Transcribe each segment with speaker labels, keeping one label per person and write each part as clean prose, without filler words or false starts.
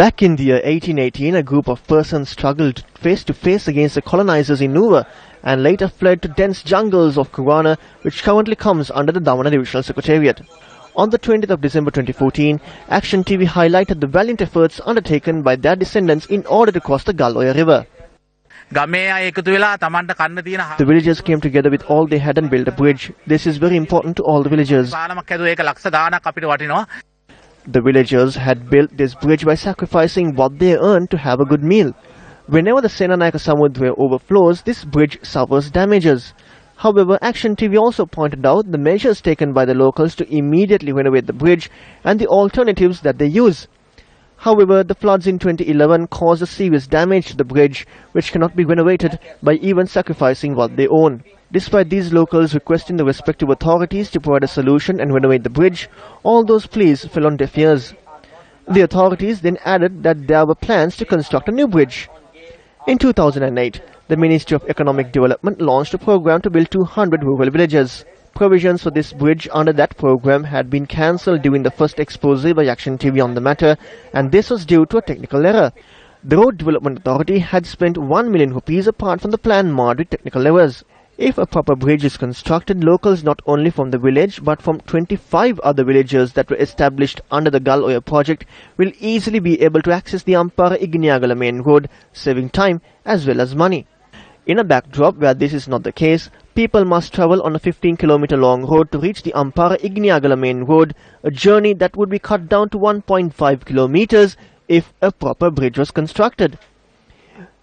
Speaker 1: Back in the year 1818, a group of persons struggled face to face against the colonizers in Nuwa and later fled to dense jungles of Kurana, which currently comes under the Damana Divisional Secretariat. On the 20th of December 2014, Action TV highlighted the valiant efforts undertaken by their descendants in order to cross the Galoya River. The villagers came together with all they had and built a bridge. This is very important to all the villagers. The villagers had built this bridge by sacrificing what they earned to have a good meal. Whenever the Senanayaka Samudra overflows, this bridge suffers damages. However, Action TV also pointed out the measures taken by the locals to immediately renovate the bridge and the alternatives that they use. However, the floods in 2011 caused a serious damage to the bridge, which cannot be renovated by even sacrificing what they own. Despite these locals requesting the respective authorities to provide a solution and renovate the bridge, all those pleas fell on deaf ears. The authorities then added that there were plans to construct a new bridge. In 2008, the Ministry of Economic Development launched a program to build 200 rural villages. Provisions for this bridge under that program had been cancelled during the first expose by Action TV on the matter, and this was due to a technical error. The Road Development Authority had spent 1 million rupees apart from the plan marred with technical errors. If a proper bridge is constructed, locals not only from the village but from 25 other villages that were established under the Gal Oya project will easily be able to access the Ampara Igniagala main road, saving time as well as money. In a backdrop where this is not the case, people must travel on a 15-kilometer long road to reach the Ampara Igniagala main road, a journey that would be cut down to 1.5 kilometers if a proper bridge was constructed.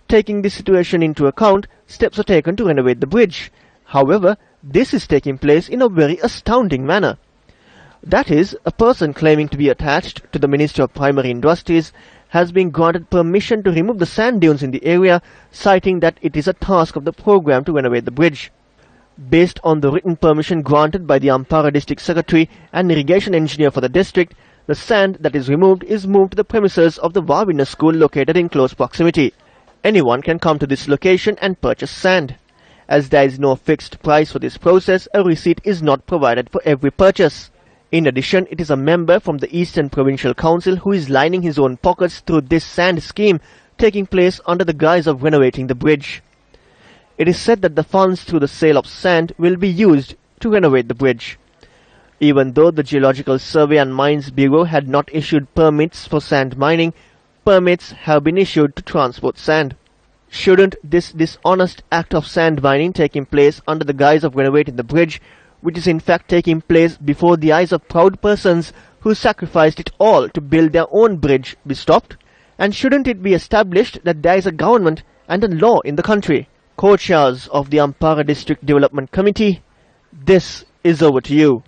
Speaker 1: Taking this situation into account, steps are taken to renovate the bridge. However, this is taking place in a very astounding manner. That is, a person claiming to be attached to the Ministry of Primary Industries has been granted permission to remove the sand dunes in the area, citing that it is a task of the program to renovate the bridge. Based on the written permission granted by the Ampara District Secretary and Irrigation Engineer for the district, the sand that is moved to the premises of the Wawina School located in close proximity. Anyone can come to this location and purchase sand. As there is no fixed price for this process, a receipt is not provided for every purchase. In addition, it is a member from the Eastern Provincial Council who is lining his own pockets through this sand scheme taking place under the guise of renovating the bridge. It is said that the funds through the sale of sand will be used to renovate the bridge. Even though the Geological Survey and Mines Bureau had not issued permits for sand mining, permits have been issued to transport sand. Shouldn't this dishonest act of sand mining taking place under the guise of renovating the bridge, which is in fact taking place before the eyes of proud persons who sacrificed it all to build their own bridge, be stopped? And shouldn't it be established that there is a government and a law in the country? Co-chairs of the Ampara District Development Committee, this is over to you.